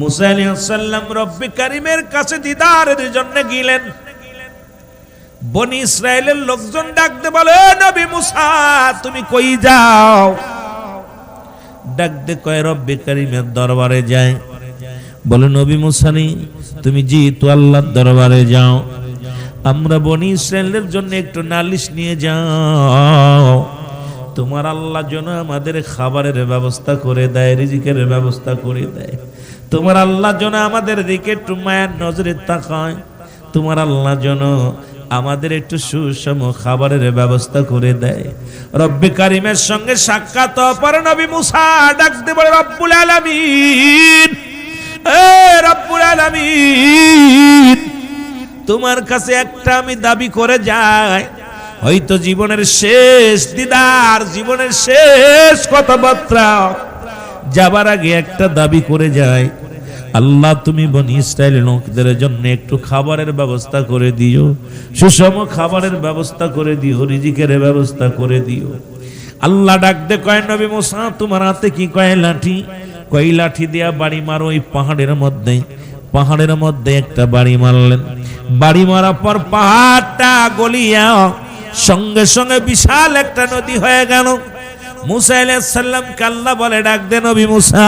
মুসা আলাইহিস সালাম রব্বে কারীমের কাছে দিদারের জন্য গেলেন। বনি ইসরাইলের লোকজন ডাকতে বলে, নবী মুসা তুমি কই যাও? ডাকতে কয় রব্বে কারীমের দরবারে যায়। বলে নবী মুসা তুমি যেহেতু আল্লাহর দরবারে যাও, আমরা বনি ইসরাইলের জন্য একটু নালিশ নিয়ে যাও, তোমার আল্লাহ যেন আমাদের খাবারের ব্যবস্থা করে দেয়, রিজিকের ব্যবস্থা করে দেয়। তোমার আল্লাহ যেন আমাদের দিকে একটু মায়ার নজরে তাকায়, তোমার আল্লাহ যেন আমাদের একটু সুষম খাবারের ব্যবস্থা করে দেয়। রব্বে কারীমের সঙ্গে সাক্ষাৎ পরে নবী মুসা ডাকতে বলে, রব্বুল আলামিন, এ রব্বুল আলামিন, তোমার কাছে একটা আমি দাবি করে যাই, হয়তো জীবনের শেষ দিদার, জীবনের শেষ কথাবার্তা যাবার আগে একটা দাবি করে যায়, আল্লাহ তুমি বনি ইসরাইলের লোকদের জন্য একটু খাবারের ব্যবস্থা করে দিও, সুষম খাবারের ব্যবস্থা করে দিও, রিজিকের ব্যবস্থা করে দিও। আল্লাহ ডাকতে কয়, নবী মুসা তোমার হাতে কি? কয় লাঠি। কয় লাঠি দিয়া বাড়ি মারো ওই পাহাড়ের মধ্যে। পাহাড়ের মধ্যে একটা বাড়ি মারলেন। বাড়ি মারার পর পাহাড়টা গলিয়া সঙ্গে সঙ্গে বিশাল একটা নদী হয়ে গেল। মুসা আলাইহিস সালামকে আল্লাহ বলে, ডাক দে নবী মুসা,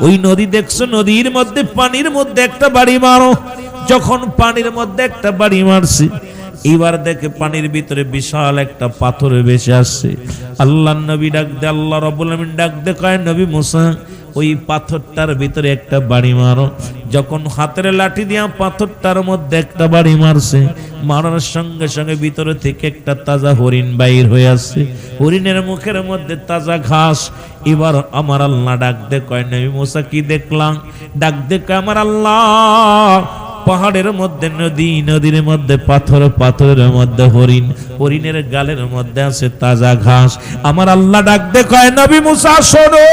ওই নদী দেখছো, নদীর মধ্যে পানির মধ্যে একটা বাড়ি মারো। যখন পানির মধ্যে একটা বাড়ি মারছি, এবার দেখে পানির ভিতরে বিশাল একটা পাথর ভেসে আসছে। আল্লাহর নবী ডাক দে, আল্লাহ রাব্বুল আলামিন ডাক দে কয়, নবী মুসা ওই পাথরটার ভিতরে একটা বাড়ি মারো। যখন হাতের লাঠি দিয়া পাথরটার মধ্যে একটা বাড়ি মারছে, মারার সঙ্গে সঙ্গে ভিতরে থেকে একটা তাজা হরিণ বাইর হয়ে আসছে। হরিণের মুখের মধ্যে তাজা ঘাস। এবার আমার আল্লাহ ডাক দে কয়, নবী মুসা কি দেখলাম? ডাক দে কয়, আমার আল্লাহ পাহাড়ের মধ্যে নদী, নদীর মধ্যে পাথর, পাথরের মধ্যে হরিণ, হরিণের গালের মধ্যে আছে তাজা ঘাস। আমার আল্লাহ ডাক দে কয়, নবী মুসা শোনো,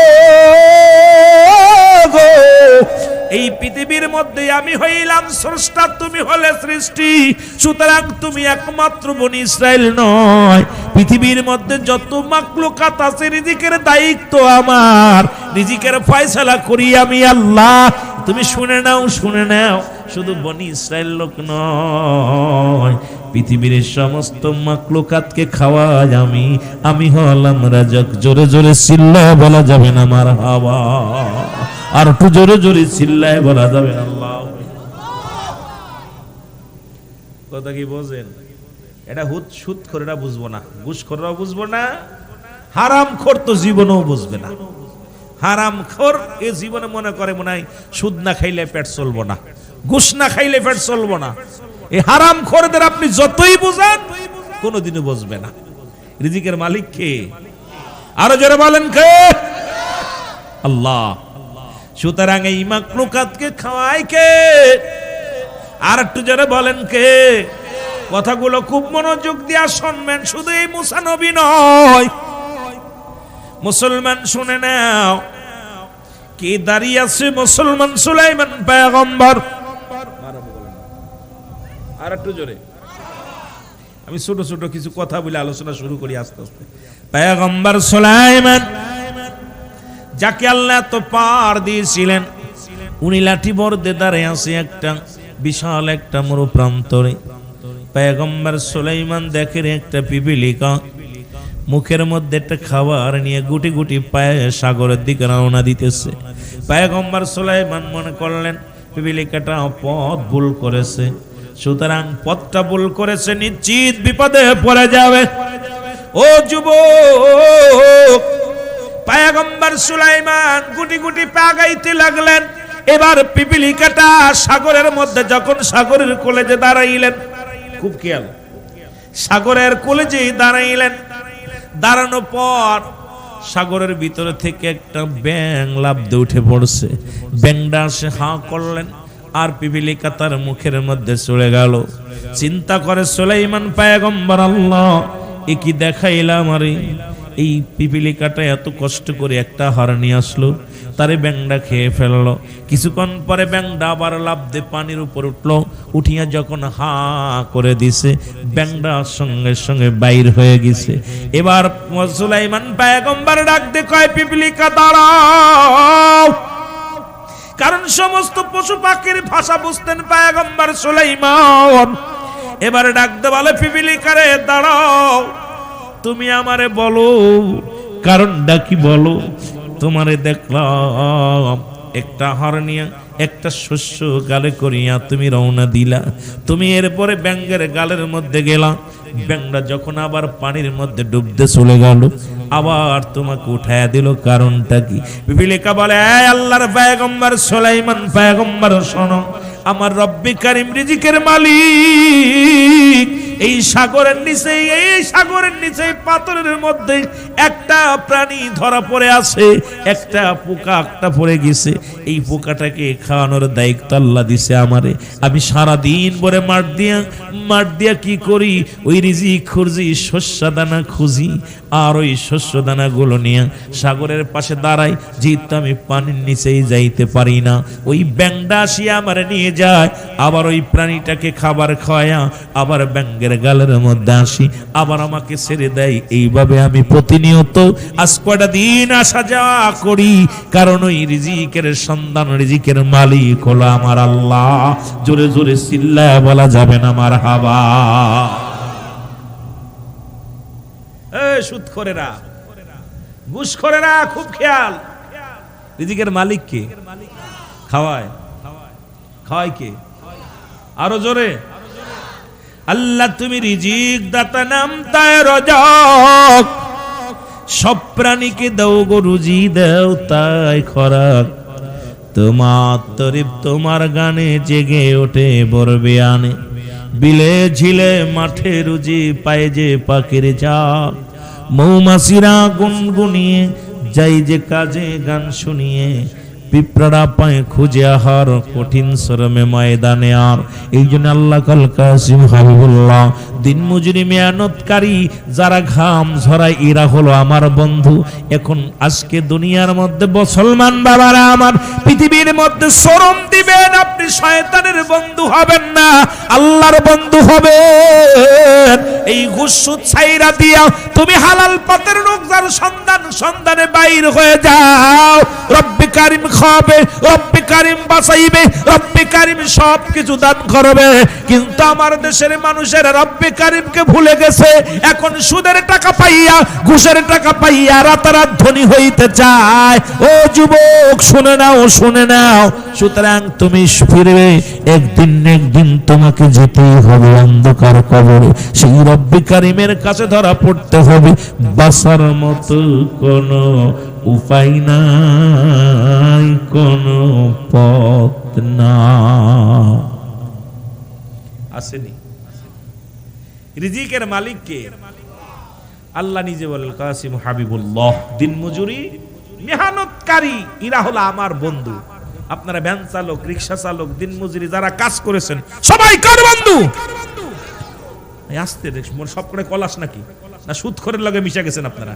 এই পৃথিবীর মধ্যে আমি হইলাম স্রষ্টা, তুমি হলে সৃষ্টি, সুতরাং তুমি একমাত্র বনি ইসরাইল নয়, পৃথিবীর মধ্যে যত মাখলুকাত আছে রিজিকের দায়িত্ব আমার, রিজিকের ফয়সালা করি আমি আল্লাহ। তুমি শুনে নাও, শুনে নাও, শুধু বনি ইসরাইল লোক নয়, পৃথিবীর সমস্ত মাখলুকাতকে খাওয়াই আমি। আমি হলাম রাজক। জোরে জোরে চিল্লায় বলা যাবে না মারহাবা? আর একটু জোরে জোরে চিল্লায় বলা যাবে না আল্লাহ। কথা কি বোঝেন? এটা সুদ খোরেরা বুঝবো না, ঘুষ খোরেরাও বুঝবো না, হারাম খোর তো জীবনেও বুঝবে না। হারাম খোর এ জীবনে মনে করে মনে হয় সুদ না খাইলে পেট চলবো না, ঘুষ না খাইলে পেট চলবো না। এই হারাম খোরদের আপনি যতই বুঝান কোনোদিনও বুঝবে না। রিজিকের মালিক কে? আরো জোরে বলেন কে? আল্লাহ। সুতরাং এই মাখলুকাতকে খাওয়ায় কে? আর একটু জোরে বলেন কে? কথাগুলো খুব মনোযোগ দিয়া শুনবেন। শুধু এই মুসা নবী নয়, মুসলমান শুনে নাও, কি দাঁড়িয়ে আছে মুসলমান সুলাইমান পয়গম্বর। আর একটু জোরে, আমি ছোট ছোট কিছু কথা বলে আলোচনা শুরু করি আস্তে আস্তে। পয়গম্বর সুলাইমান, যাকে আল্লাহ তো পার দিয়েছিলেন, উনি লাঠি বর্দে দাঁড়িয়ে আছে একটা বিশাল একটা মরু প্রান্তরে। পয়গম্বর সুলাইমান দেখেন একটা পিপিলিকা মুখের মধ্যে একটা খাবার নিয়ে গুটি গুটি পায়ে সাগরের দিকে রওনা দিতেছে। পয়গম্বর সুলাইমান মনে করলেন পিপিলিকাটা পথ ভুল করেছে, সুতরাং পথটা ভুল করেছে, নিশ্চিত বিপদে পড়ে যাবে। ও যুবক, পয়গম্বর সুলাইমান গুটি গুটি পা গাইতে লাগলেন। এবার পিপিলিকাটা সাগরের মধ্যে যখন সাগরের কলেজে দাঁড়াইলেন, খুব খেয়াল, সাগরের কলেজে দাঁড়াইলেন, দাঁড়ানোর পর সাগরের ভিতরে থেকে একটা ব্যাঙ লাফ দিয়ে উঠে পড়ছে। ব্যাঙটা সে হাঁ করলেন আর পিপিলিকা তার মুখের মধ্যে চলে গেল। চিন্তা করে সুলাইমান পয়গম্বর, আল্লাহ এ কি দেখাইলাম? আরে এই পিপিলিকাটা এত কষ্ট করে একটা হার নিয়ে আসলো, তারে ব্যাঙটা খেয়ে ফেললো। কিছুক্ষণ পরে ব্যাঙটা আবার লাফ দিয়ে পানির উপর উঠলো, উঠিয়া যখন হা করে দিছে, ব্যাঙটা সঙ্গে সঙ্গে বাইর হয়ে গেছে। এবার সুলাইমান পয়গম্বর ডাক দিয়ে কয়, পিপিলিকা দাঁড়াও, কারণ সমস্ত পশু পাখির ভাষা বুঝতেন পয়গম্বর সুলাইমান। এবারে ডাকতে বলে পিপিলিকারে দাঁড়াও, তুমি আমারে বলো কারণটা কি বলো। তোমারে দেখলাম একটা হারনিয়া একটা শস্য গালে করিয়া তুমি রওনা দিলা, তুমি এরপরে ব্যাঙের গালের মধ্যে গেলা, ব্যাঙটা যখন আবার পানির মধ্যে ডুবতে চলে গেল আবার তোমাকে উঠায়া দিল, কারণটা কি? পিপিলিকা বলে এই আল্লাহর পয়গম্বর সুলাইমান পয়গম্বর শোনো, আমার রব্বে কারিম রিজিকের মালিক এই সাগরের নিচে পাথরের মধ্যে একটা প্রাণী ধরা পড়ে আছে, একটা পোকা একটা পড়ে গেছে, এই পোকাটাকে খাওয়ানোর দায়িত্ব আল্লাহ দিছে আমারে। আমি সারা দিন ভরে মাঠ দিয়া কি করি, ওই রিজিক খুঁজি, শস্য দানা খুঁজি, আর ওই শস্য দানা গুলো নিয়ে সাগরের পাশে দাঁড়াই, যেহেতু আমি পানির নিচেই যাইতে পারি না, ওই ব্যাঙটা আসিয়া আমারে নিয়ে যায়, আবার ওই প্রাণীটাকে খাবার খাওয়ায়া আবার ব্যাঙের গালের মধ্যে আসি, আবার আমাকে ছেড়ে দেয়। এইভাবে আমি প্রতিনিয়ত আজ কয়টা দিন আসা যাওয়া করি, কারণ ওই রিজিকের সন্ধান, রিজিকের মালিক হলো আমার আল্লাহ। জোরে জোরে চিল্লায়া বলা যাবে না মারহাবা। সুদখোরেরা, ঘুষখোরেরা খুব খেয়াল, রিজিকের মালিক কে? খাওয়ায় কে? আরো জোরে, আল্লাহ তুমি রিজিক দাতা নাম তাই রজক, সব প্রাণীকে দাও গো রুজি দাও তাই খরাক, তোমার তরিফ তোমার গানে জেগে ওঠে বরবে আনে, বিলে ঝিলে মাঠে রুজি পায় যে পাখির ঝাঁক, মৌমাছিরা গুনগুনিয়ে যাই যে কাজে গান শুনিয়ে, পিঁপড়া পায় খুঁজে আহার কঠিন শ্রমে ময়দানে আর। এই জন্য আল্লাহ কাল কাসিম হাবিবুল্লাহ দিন মজুরি মেহনতকারী যারা ঘাম ঝরায় এরা হলো আমার বন্ধু। এখন আজকে দুনিয়ার মধ্যে মুসলমান বাবারা আমার, পৃথিবীর মধ্যে শ্রম দিবেন, আপনি শয়তানের বন্ধু হবেন না, আল্লাহর বন্ধু হবেন। এই ঘুষ সুদ ছাইরা দিয়া তুমি হালাল পথের রোজগার সন্ধানে বাইর হয়ে যাও, রব্বে কারিম খাবে, রব্বে কারিম বাঁচাইবে, রব্বে কারিম সব কিছু দান করবে। কিন্তু আমার দেশের মানুষের রব্বে কারিমকে ভুলে গেছে, এখন সুদের টাকা পাইয়া ঘুষের টাকা পাইয়া রাতারাত ধনী হইতে চায়। ও যুবক শুনে নাও, সুতরাং তুমি ফিরবে, একদিন তোমাকে যেতেই হবে অন্ধকার কবরে, সেই রব্বে কারিমের কাছে ধরা পড়তে হবে। বাঁচার মতো কোনো উপায় নাই, কোনো পথ না। আসেনি রিজিকের মালিক কে? আল্লাহ নিজে বলেন কাসিম হাবিবুল্লাহ, দিন মজুরি মেহনতকারী এরা হলো আমার বন্ধু। আপনারা ভ্যান চালক, রিক্সা চালক, দিন মজুরি যারা কাজ করেছেন সবাই কার বন্ধু? আসতে সব করে কলাস নাকি না সুদখোরের লগে মিশে গেছেন আপনারা?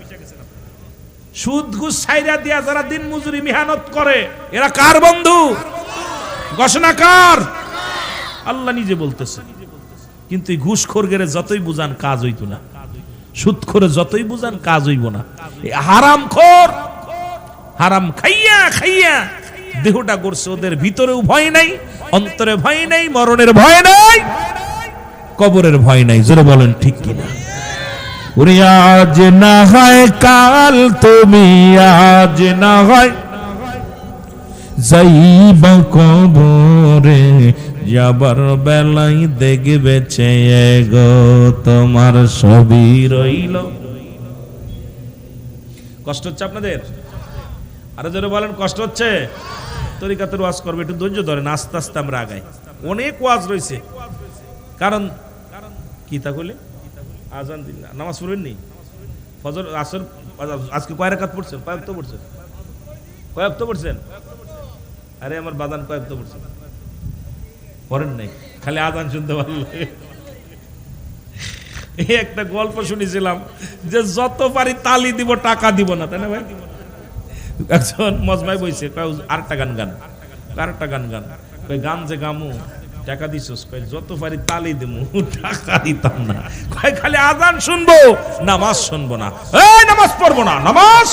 সুদ ঘুষ ছাইরা দিয়া যারা দিন মজুরি মেহনত করে এরা কার বন্ধু? ঘোষণা কার? আল্লাহ নিজে বলতেছে। কিন্তু এই ঘুষখোরগেরে যতই বুঝান কাজ হইতো না, সুদখোরে যতই বুঝান কাজ হইব না। হারামখোর হারাম খাইয়া দেহটা করছে, ওদের ভিতরেও ভয় নাই, অন্তরে ভয় নাই, মরণের ভয় নাই, কবরের ভয় নাই। জোরে বলেন ঠিক কিনা? ওরে আজ না হয় কাল, তুমি আজ না হয় যাইবা কবরে, যাবার বেলায় দেখবে চেয়ে গো তোমার ছবি রইল। কষ্ট হচ্ছে আপনাদের? আরে জোরে বলেন কষ্ট হচ্ছে? তরিকাতের ওয়াজ করবে, একটু ধৈর্য ধরেন, আস্তে আস্তে আমরা আগাই। অনেক ওয়াজ রয়েছে। কারণ কি তা কইলে আজান দিন না, নামাজ পড়বেন নি, ফজর আসর আজকে কয় রাকাত পড়ছেন? কয়েকটা পড়ছেন? আরে আমার বাদান কয়েকটা পড়ছেন? পড়েন নাই, খালি আজান শুনতে পারলে। এই একটা গল্প শুনেছিলাম যে যত পারি তালি দিব, টাকা দিব না, তাই না ভাই? একজন মজমায় বইছে, আরেকটা গান গান যে গামু টাকা দিছস, যত পারি তালি দিমু, টাকা দিতাম না, খালি আজান শুনবো, নামাজ শুনবো না, নামাজ পড়বো না। নামাজ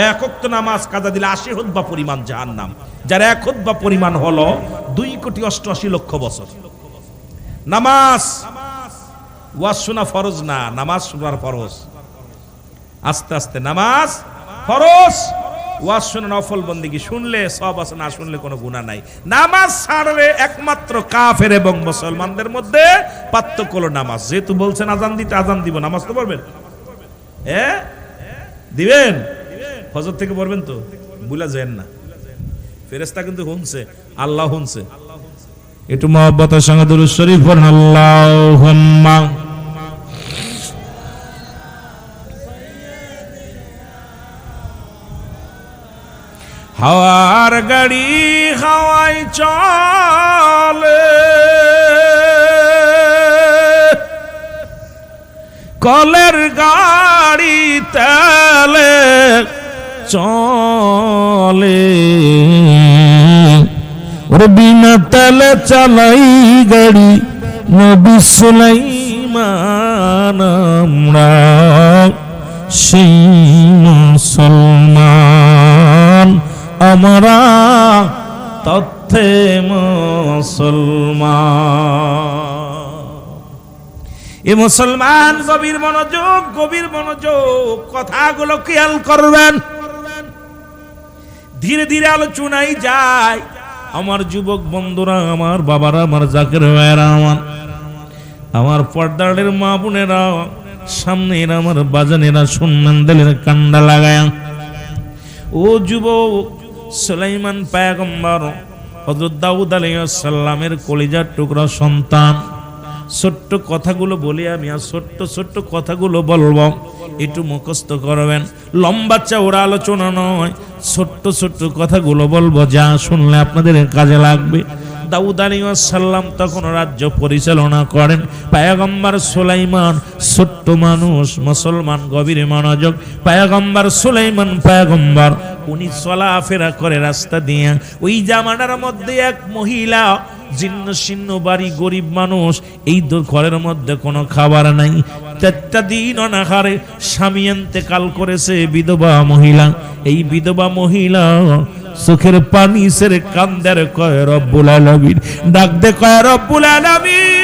এক ওয়াক্ত নামাজ কাজা দিলে 80 হুতবা পরিমাণ জাহান্নাম। যার এক খুতবা পরিমাণ হলো 2,88,00,000 বছর। নামাজ ওয়াজ শোনা ফরজ না, নামাজ শোনার ফরজ। আস্তে আস্তে নামাজ ফরজ, ওয়াজ শোনা নফল বন্দেগী, শুনলে সব আছে, না শুনলে কোনো গুনাহ নাই। নামাজ ছাড়লে একমাত্র কাফের এবং মুসলমানদের মধ্যে পার্থক্য হলো নামাজ। যেহেতু বলছেন আজান দিতে, আজান দিব, নামাজ তো পড়বেন, দিবেন, ফজর থেকে পড়বেন তো, ভুলা যাবেন না। ফেরেশতা কিন্তু শুনছে, আল্লাহ শুনছে। একটু মহব্বতের সঙ্গে দুরূদ শরীফ পড়ুন, আল্লাহুম্মা হাওয়ার গাড়ি হাওয়াই চলে, কলের গাড়ি তেলে চলে, ওরে বিনা তেলে চালাই গাড়ি নবী সুলাইমান, আমরা সেই মুসলমান, আমরা তথ্যে মুসলমান। এ মুসলমান গভীর মনোযোগ, গভীর মনোযোগ, কথাগুলো খেয়াল করবেন। ধীরে ধীরে আলোচনায় যায়। আমার যুবক বন্ধুরা, আমার বাবারা, আমার জাকের ভাইয়েরা, আমার পর্দারের মা বোনেরা, সামনে আমার বাজানেরা, শুনলেন দিলের কান্ডা লাগায়। ও যুবক, সুলাইমান পয়গম্বর হযরত দাউদ আলাইহিস সালামের কলিজার টুকরা সন্তান। ছোট্ট কথাগুলো বলি আমি, আর ছোট্ট ছোট্ট কথাগুলো বলবো, একটু মুখস্থ করবেন। লম্বা চওড়া আলোচনা নয়, ছোট্ট ছোট্ট কথাগুলো বলবো, যা শুনলে আপনাদের কাজে লাগবে। দাউদ আলাইহিস সালাম তখন রাজ্য পরিচালনা করেন। পয়গম্বর সুলাইমান ছোট্ট মানুষ, মুসলমান গভীর মনোযোগ। পয়গম্বর সুলাইমান পয়গম্বর, উনি চলাফেরা করে রাস্তা দিয়ে। ওই জামানার মধ্যে এক মহিলা, জীর্ণ শীর্ণ বাড়ি, গরিব মানুষ, এই ঘরের মধ্যে কোনো খাবার নাই। 4টা দিন অনাহারে স্বামী ইন্তেকাল করেছে, বিধবা মহিলা। এই বিধবা মহিলা চোখের পানি ছেড়ে কান্দার, কয় রব্বুল আলামিন, ডাক দে, কয় রব্বুল আলামিন,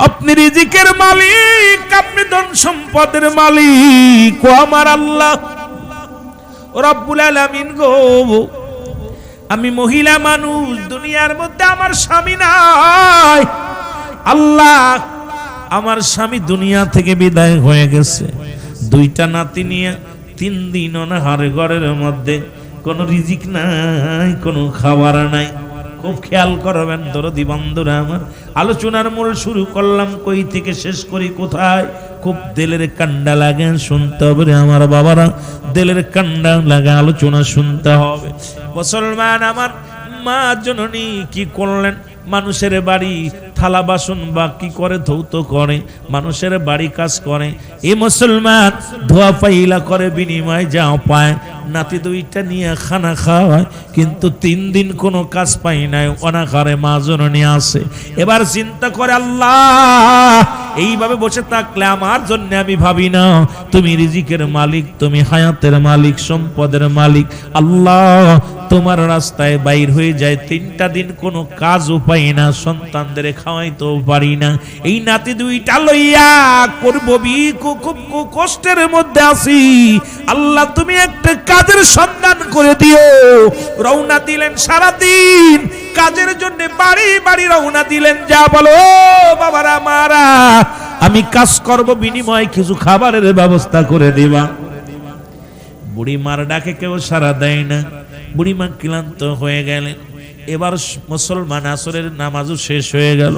আপনি রিজিকের মালিক, আপনি ধন সম্পদের মালিক, ও আমার আল্লাহ রব্বুল আলামিন গো, আমি মহিলা মানুষ, দুনিয়ার মধ্যে আমার স্বামী নাই। আল্লাহ, আমার স্বামী দুনিয়া থেকে বিদায় হয়ে গেছে, 2টা নাতি নিয়ে 3 দিন অনাহারে, ঘরের মধ্যে কোনো রিজিক নাই, কোনো খাবার নাই। খুব খেয়াল করবেন দরদি বন্ধুরা আমার। আলোচনার মূল শুরু করলাম, কই থেকে শেষ করি কোথায়, খুব দিলের কান্ডা লাগে, শুনতে হবে রে আমার বাবারা, দিলের কান্ডা লাগে, আলোচনা শুনতে হবে। মুসলমান আমার মা জননী কি করলেন? মানুষের বাড়ি থালা বাসন বা কি করে, ধৌত করে, মানুষের বাড়ি কাজ করে। এই মুসলমান ধোয়া পাইলা করে, বিনিময় যাও পায়। নাতি 2টা নিয়ে খানা খাওয়ায়, কিন্তু 3 দিন কোনো কাজ পাই নাই, অনাহারে মা জননী আছে। এবার চিন্তা করে, আল্লাহ, এইভাবে বসে থাকলে আমার জন্য আমি ভাবি না, তুমি রিজিকের মালিক, তুমি হায়াতের মালিক, সম্পদের মালিক। আল্লাহ, তোমার রাস্তায় বাইর হয়ে যায়, 3টা দিন কোনো কাজ উপায় না, সন্তানদের খাওয়াইতেও পারি না। এই নাতি 2টা লইয়া করবো খুব কষ্টের মধ্যে আছি। আল্লাহ, তুমি একটা কাজের সন্ধান করে দিও। রওনা দিলেন, সারাদিন কাজের জন্য বাড়ি বাড়ি রওনা দিলেন। যা বলো বাবারা মারা, আমি কাজ করব, বিনিময়ে কিছু খাবারের ব্যবস্থা করে দিবা। বুড়ি মার ডাকে কেউ সাড়া দেয় না। বুড়িমা ক্লান্ত হয়ে গেলেন। এবার মুসলমান আসরের নামাজও শেষ হয়ে গেল।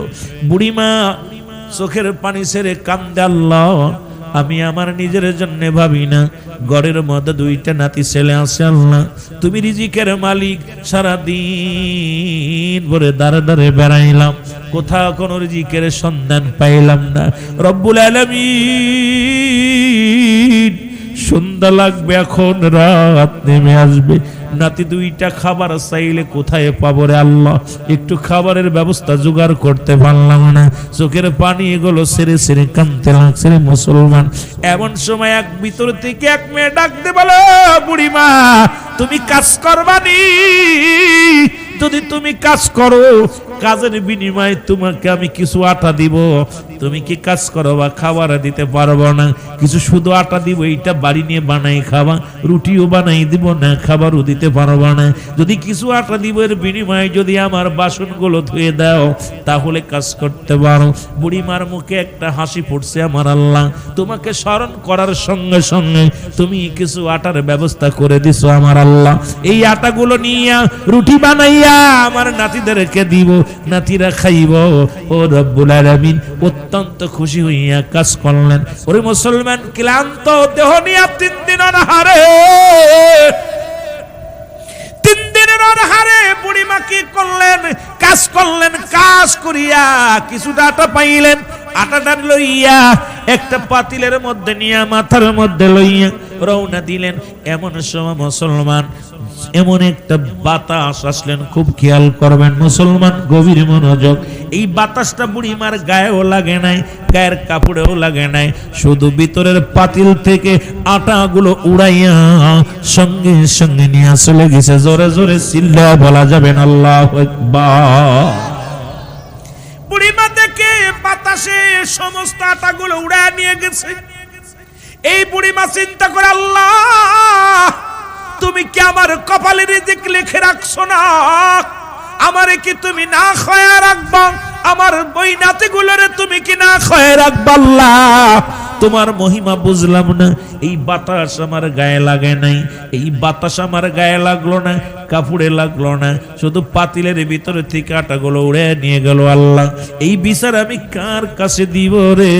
বুড়িমা চোখের পানি ছেড়ে কান্দে, আল্লাহ, আমি আমার নিজের জন্য ভাবি না, ঘরের মধ্যে 2টা নাতি ছেলে আছে। আল্লাহ, তুমি রিজিকের মালিক। সারাদিন ভরে দাঁড়ে দাঁড়ে বেড়াইলাম, কোথাও কোনো রিজিকের সন্ধান পাইলাম না। রব্বুল আলামিন, সন্ধ্যা লাগবে, এখন রাত নেমে আসবে, নাতি দুইটা খাবার চাইলে কোথায় পাবো রে আল্লাহ, একটু খাবারের ব্যবস্থা জোগাড় করতে পারলাম না। চোখের পানি এগুলো সেরে সেরে কাঁদতে লাগছে রে মুসলমান। এমন সময় এক ভিতর থেকে এক মেয়ে ডাকতে বলো, বুড়িমা তুমি কাজ করবানি? যদি তুমি কাজ করো, কাজের বিনিময়ে তোমাকে আমি কিছু আটা দিব। তুমি কি কাজ করো বা খাবার দিতে পারবো না, কিছু শুধু আটা দিব, এইটা বাড়ি নিয়ে বানাই খাবা, রুটিও বানাই দিব না, খাবারও দিতে পারবো না। যদি কিছু আটা দিব, এর বিনিময়ে যদি আমার বাসনগুলো ধুয়ে দাও তাহলে কাজ করতে পারো। বুড়িমার মুখে একটা হাসি ফুটছে, আমার আল্লাহ তোমাকে স্মরণ করার সঙ্গে সঙ্গে তুমি কিছু আটার ব্যবস্থা করে দিছো আমার আল্লাহ। এই আটাগুলো নিয়ে রুটি বানাইয়া আমার নাতিদেরকে দিব, নাতিরা খাইব। ও রব্বুল আলামিন অত্যন্ত খুশি হইয়া কাজ করলেন। ওরে মুসলমান, ক্লান্ত দেহ নিয়ে 3 দিন অনাহারে, 3 দিনের অনাহারে বুড়িমা কি করলেন? কাজ করলেন। কাজ করিয়া কিছুটা আটা পাইলেন, আটাটা লইয়া একটা পাতিলের মধ্যে নিয়ে মাথার মধ্যে লইয়া রওনা দিলেন। এমন সময় মুসলমান এমন একটা বাতাস আসলেন, খুব খেয়াল করবেন মুসলমান, গভীর মনোযোগ। এই বাতাসটা বুড়িমার গায়েও লাগে নাই, গায়ের কাপড়েও লাগে নাই, শুধু ভিতরের পাতিল থেকে আটাগুলো উড়াইয়া সঙ্গে সঙ্গে নিয়ে চলে গেছে। জোরে জোরে চিল্লা বলা যাবে না আল্লাহু আকবার। বুড়িমা দেখে বাতাসে সমস্ত আটাগুলো উড়াইয়া নিয়ে গেছে। এই বুড়িমা চিন্তা করে, আল্লাহ তুমি কি আমার কপালে রিজিক লিখে রাখছো না? আমারে কি তুমি না খায়া রাখবা? আমার বই নাতিগুলোরে তুমি কি না খায়া রাখবা? আল্লাহ তোমার মহিমা বুঝলাম না। এই বাতাস আমার গায়ে লাগে নাই, এই বাতাস আমার গায়ে লাগলো না, কাপড়ে লাগলো না, শুধু পাতিলের ভিতরে থেকে আটাগুলো উড়ে নিয়ে গেল। আল্লাহ এই বিচার আমি কার কাছে দিব রে?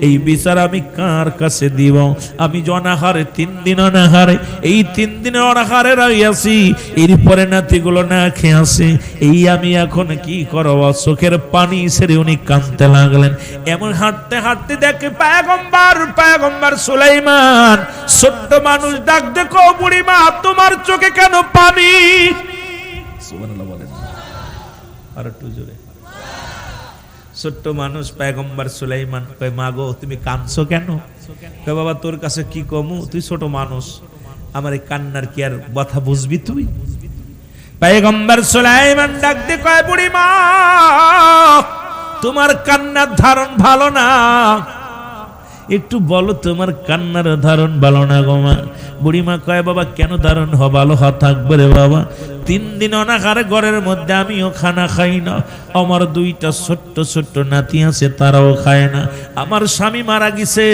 এই বিচার আমি কার কাছে দিব? আমি অনাহারে 3 দিন অনাহারে, এই 3 দিনে অনাহারে রইয়াছি, এরপরে নাতিগুলো না খেয়ে আছে। এই আমি এখন কি করব? চোখের পানি ছেড়ে উনি কাঁদতে লাগলেন। এমন হাঁটতে হাঁটতে দেখে পয়গম্বর সুলাইমান, ছোট্ট মানুষ, ডাক দেখো বুড়িমা তোমার চোখে কেন পানি? সুবহানাল্লাহ বলেন আর একটু জোরে। ছোট্ট মানুষ পয়গম্বর সুলাইমান কয়, মা গো তুমি কাঁদছো কেন? কয় বাবা তোর কাছে কি কমু, তুই ছোট মানুষ, আমার এই কান্নার কি আর কথা বুঝবি তুই? পয়গম্বর সুলাইমান ডাক দিয়ে কয়, বুড়িমা তোমার কান্নার ধারণ ভালো না, একটু বলো তোমার কান্নার ধারণ ভালো না গো মা। বুড়িমা কয়, বাবা কেন ধারণ ভালো থাকবে রে বাবা? 3 দিন অনাহারে ঘরের মধ্যে আমিও খানা খাই না, আমার 2টা ছোট্ট ছোট্ট নাতি আছে তারাও খায় না, আমার স্বামী মারা গেছে,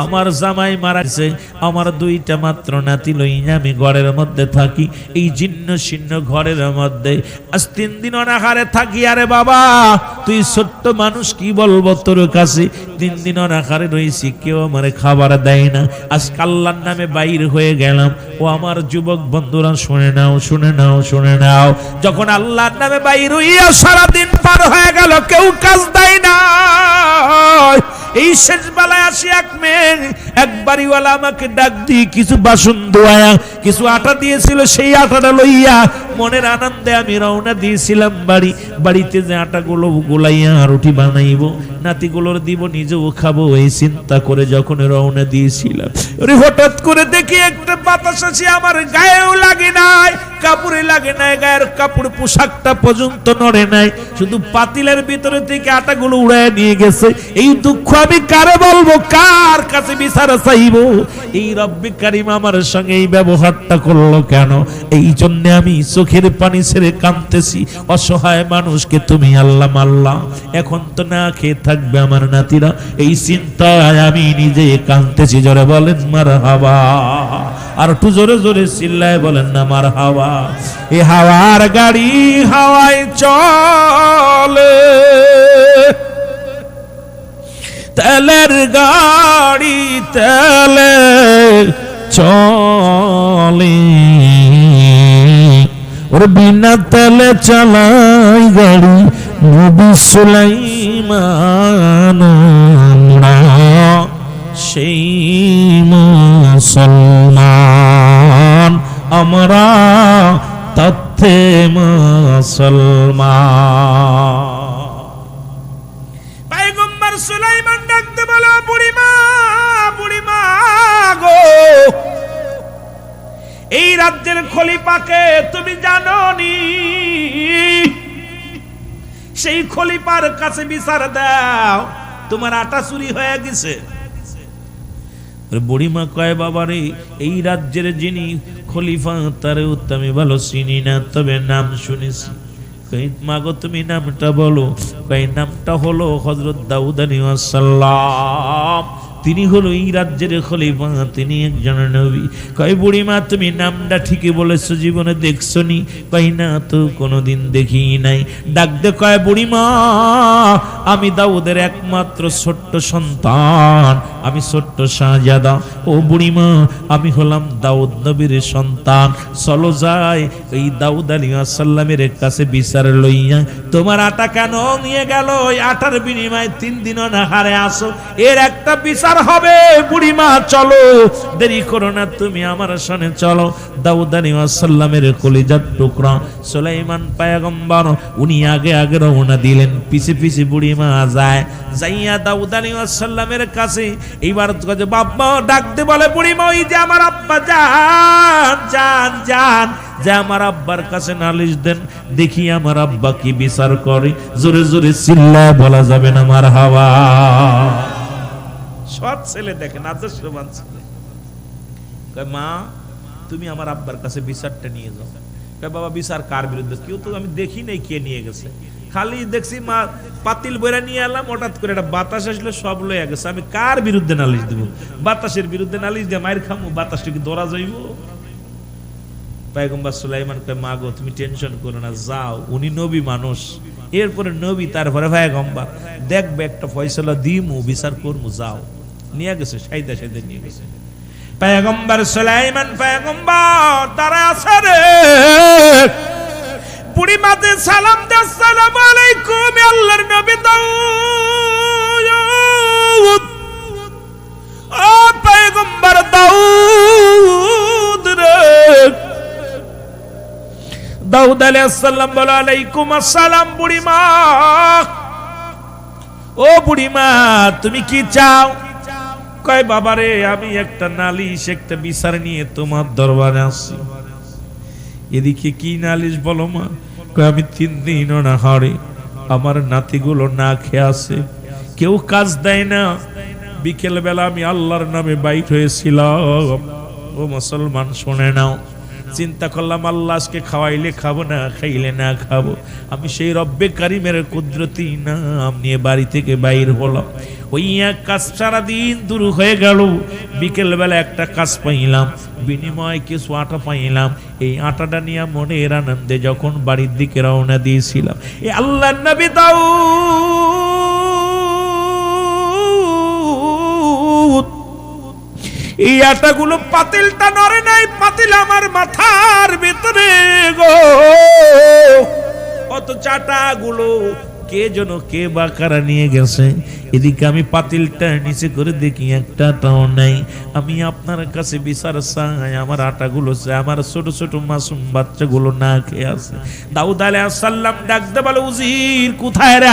আমার জামাই মারা গেছে, আমার 2টা মাত্র নাতি লইয়া আমি ঘরের মধ্যে থাকি, এই জীর্ণ শীর্ণ ঘরের মধ্যে আজ 3 দিন অনাহারে থাকি। আরে বাবা তুই ছোট্ট মানুষ, কি বলবো তোর কাছে? 3 দিন অনাহারে রয়েছি, কেউ আমারে খাবার দেয় না। আজ আল্লাহর নামে বাইর হয়ে গেলাম। ও আমার যুবক বন্ধুরা শুনে নাও, শুনে নাও, শুনে নাও। যখন আল্লাহর নামে বাইর হইয়া সারাদিন পার হয়ে গেল, কেউ কাজ দেয় না। এই শেষ বেলায় আসি এক মেয়ে, এক বাড়িওয়ালা আমাকে ডাক দিয়ে কিছু বাসন ধোয়া, কিছু আটা দিয়েছিল, সেই আটাটা লইয়া মনের আনন্দে আমি রওনা দিয়েছিলাম বাড়িতে যে আটাগুলো গোলাইয়া রুটি বানাইব, নাতিগুলোর দিব, নিজেও খাবো, এই চিন্তা করে যখন রওনা দিয়েছিলাম, হঠাৎ করে দেখি একটা বাতাস আসে, আমার গায়েও লাগে নাই, কাপড়ে লাগে নাই, গায়ের কাপড় পোশাকটা পর্যন্ত নড়ে নাই, শুধু পাতিলের ভিতরে থেকে আটাগুলো উড়ায় নিয়ে গেছে। এই দুঃখ আমি কারে বলবো, কার কাছে বিচার চাইবো? এই রব্বে কারিম আমার সঙ্গে এই ব্যবহারটা করলো কেন? এই জন্য আমি চোখের পানি ছেড়ে কাঁদতেছি। অসহায় মানুষকে তুমি আল্লাহ মারলা, এখন তো না খেয়ে থাকবে আমার নাতিরা, এই চিন্তায় আমি নিজে কাঁদতেছি। জোরে বলেন মারহাবা। আর একটু জোরে জোরে চিল্লায় বলেন না মারহাবা। এ হাওয়ার গাড়ি হাওয়ায় চলে, তেলের গাড়ি তেলে চলে, ওর বিনা তেলে চালাই গাড়ি নবী সুলাইমান, সেই মুসলমান আমরা তথ্যে মুসলমান। পয়গম্বর সুলাইমান ডাকতে বলো, বুড়িমা বুড়িমা গো, এই রাজ্যের খলিফাকে তুমি জানো নি? সেই খলিফার কাছে বিচার দাও, তোমার আটা চুরি হয়ে গেছে। বুড়িমা কয়, বাবারে এই রাজ্যের যিনি খলিফা তারেও আমি ভালো চিনি না, তবে নাম শুনেছি। মাগো তুমি নামটা বলো। কয় নামটা হলো হযরত দাউদ আলাইহিস সালাম, তিনি হলো এই রাজ্যের খলিফা, তিনি একজন নবী। কয় বুড়িমা তুমি নামটা ঠিকই বলেছো, জীবনে দেখছো নি? কয় না তো, কোনোদিন দেখি নাই। ডাক দে কয়, বুড়িমা আমি দাউদের একমাত্র ছোট্ট সন্তান, আমি ছোট্ট শাহজাদা। ও বুড়িমা আমি হলাম দাউদ নবীর সন্তান, চলো যাই এই দাউদ আলাইহিস সালামের কাছে বিচার লইয়া। তোমার আটা কেন নিয়ে গেল? ওই আটার বিনিময়ে 3 দিন অনাহারে আসো, এর একটা বিচার হবে। বুড়িমা চলো, দেরি করো না, তুমি আমার সাথে চলো। দাউদ আলাইহিস সালামের কলিজার টুকরা সুলাইমান পয়গম্বর উনি আগে আগে রওনা দিলেন, পিছে পিছে বুড়িমা যায়। যাইয়া দাউদ আলাইহিস সালামের কাছে এইবার বাবা ডাকতে বলে, বুড়িমা ওই যে আমার আব্বা, যান যান যান, যে আমার আব্বার কাছে নালিশ দেন, দেখি আমার আব্বা কি বিচার করে। জোরে জোরে চিল্লা বলা যাবে না মারহাবা। সৎ ছেলে দেখেন, আদর্শবান ছেলে। কয় মা তুমি আমার আব্বার কাছে বিচারটা নিয়ে যাও। কয় বাবা বিচার কার বিরুদ্ধে? কেউ তো আমি দেখি নাই কে নিয়ে গেছে, খালি দেখছি মা পাতিল বইরা নিয়ে এলাম, হঠাৎ করে একটা বাতাস আসলে সব লয়ে গেছে। আমি কার বিরুদ্ধে নালিশ দিব? বাতাসের বিরুদ্ধে নালিশ দিয়ে মায়ের খামু? বাতাসটা কি দৌড়া যাইব? পয়গম্বর সুলাইমান কয় মা গো তুমি টেনশন করো না, যাও, উনি নবী মানুষ, এরপরে নবী তারপরে পয়গম্বর, দেখবে একটা ফয়সালা দিমু, বিচার করমু, যাও। নিয়ে গেছে, সাইদা সাইদা নিয়ে গেছে। পয়গম্বর সুলাইমান পয়গম্বর তারা আছে রে, বুড়ি মাতে সালাম দে, আসসালামু আলাইকুম আল্লাহর নবী দাউদ। ও পয়গম্বর দাউদ রে। দাউদ আলাইহিস সালাম বলে, আলাইকুম আসসালাম বুড়িমা। ও বুড়িমা তুমি কি চাও? কয় বাবারে আমি একটা নালিশ, একটা বিচার নিয়ে তোমার দরবারে আসছি। এদিকে কি নালিশ বলো মা? কয় আমি 3 দিন অনাহারে, আমার নাতিগুলো না খেয়ে আছে, কেউ কাজ দেয় না। বিকেল বেলা আমি আল্লাহর নামে বাইর হয়েছিলাম। ও মুসলমান শুনে নাও, চিন্তা করলাম আল্লাহ আজকে খাওয়াইলে খাবো, না খাইলে না খাবো। আমি সেই রব্বে কারিমের কুদরতি নাম নিয়ে বাড়ি থেকে বাইর হলাম। ওই এক কাজ সারাদিন দূর হয়ে গেল, বিকেল বেলা একটা কাজ পাইলাম, বিনিময়ে কিছু আটা পাইলাম। এই আটাটা নিয়ে মনের আনন্দে যখন বাড়ির দিকে রওনা দিয়েছিলাম, এই আল্লাহর নবী দাউদ এই আটাগুলো পাতিলটা নড়ে নাই, পাতিল আমার মাথার ভিতরে গো। অত চাটাগুলো কে যেন কে বাকারা নিয়ে গেছে। এদিকে আমি পাতিলটা নিচে করে দেখি একটা আটাও নাই। আমি আপনার কাছে বিচার চাই, আমার আটাগুলো চাই, আমার ছোট ছোট মাসুম বাচ্চাগুলো না খেয়ে আছে। দাউদ আলাইহিস সালাম ডাকতে বলে, উজির কোথায় রে?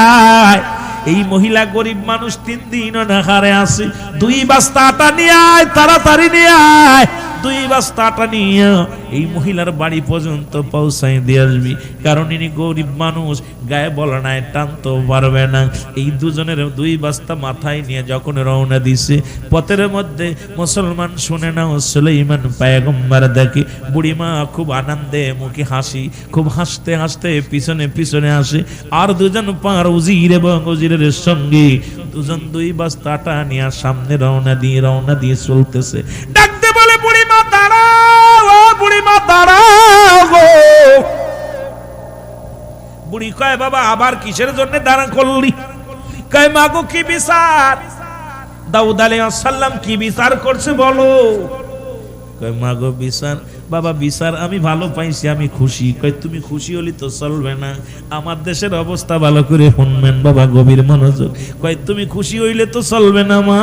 এই মহিলা গরিব মানুষ, 3 দিন অনাহারে আছে, 2 বস্তা আটা নিয়ে আয়, তাড়াতাড়ি নিয়ে আয়। 2 বস্তা আটা নিয়ে এই মহিলার বাড়ি পর্যন্ত পৌঁছাই দিয়ে আসবি, কারণ ইনি গরিব মানুষ, গায়ে বলা নাই, টানতেও পারবে না। এই দুজনের 2 বস্তা মাথায় নিয়ে যখন রওনা দিছে, পথের মধ্যে মুসলমান শুনে নাও, সুলাইমান পয়গম্বর দেখে বুড়িমা খুব আনন্দে মুখে হাসি, খুব হাসতে হাসতে পিছনে পিছনে আসে। আর 2জন পার উজির এবং উজিরের সঙ্গে 2জন 2 বস্তা আটা নিয়ে সামনে রওনা দিয়ে চলতেছে। ডাকতে বলে, বুড়িমা দাঁড়াও, ও বুড়িমা দাঁড়াও গো। বুড়ি কয় বাবা আবার কিসের জন্য দাঁড়া করলি? কয় মা গো কি বিচার? দাউদ আলাইহিস সালাম কি বিচার করছে বলো? কয় মা গো বিচার, বাবা বিচার আমি ভালো পাইছি, আমি খুশি। কয় তুমি খুশি হলি তো চলবে না, আমার দেশের অবস্থা ভালো করে শুনবেন বাবা, গভীর মনোযোগ। কয় তুমি খুশি হইলে তো চলবে না মা।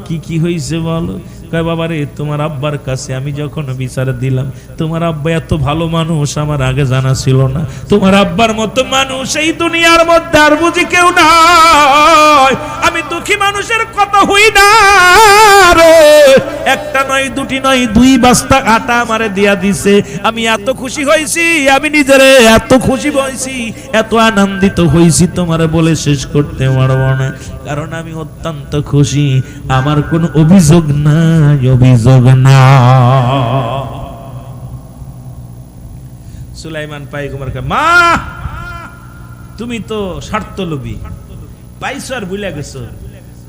কি কি হইছে বলো? কয় বাবা রে, তোমার আব্বার কাছে আমি যখন বিচার দিলাম, তোমার আব্বা এত ভালো মানুষ আমার আগে জানা ছিল না। তোমার আব্বার মতো মানুষ এই দুনিয়ার মধ্যে আর বুঝি কেউ নাই। আমি দুঃখী মানুষের কথা হই না রে। একটা নয়, দুটি নয়, 2 বস্তা আটা আমারে দিয়া দিছে। আমি এত খুশি হয়েছি, আমি নিজেরে এত খুশি হয়েছি, এত আনন্দিত হয়েছি, তোমারে বলে শেষ করতে পারবো না। কারণ আমি অত্যন্ত খুশি, আমার কোনো অভিযোগ নাই, অভিযোগ না। সুলাইমান পয়গম্বর কে, মা তুমি তো স্বার্থলোভী, পাইছো আর ভুলে গেছো।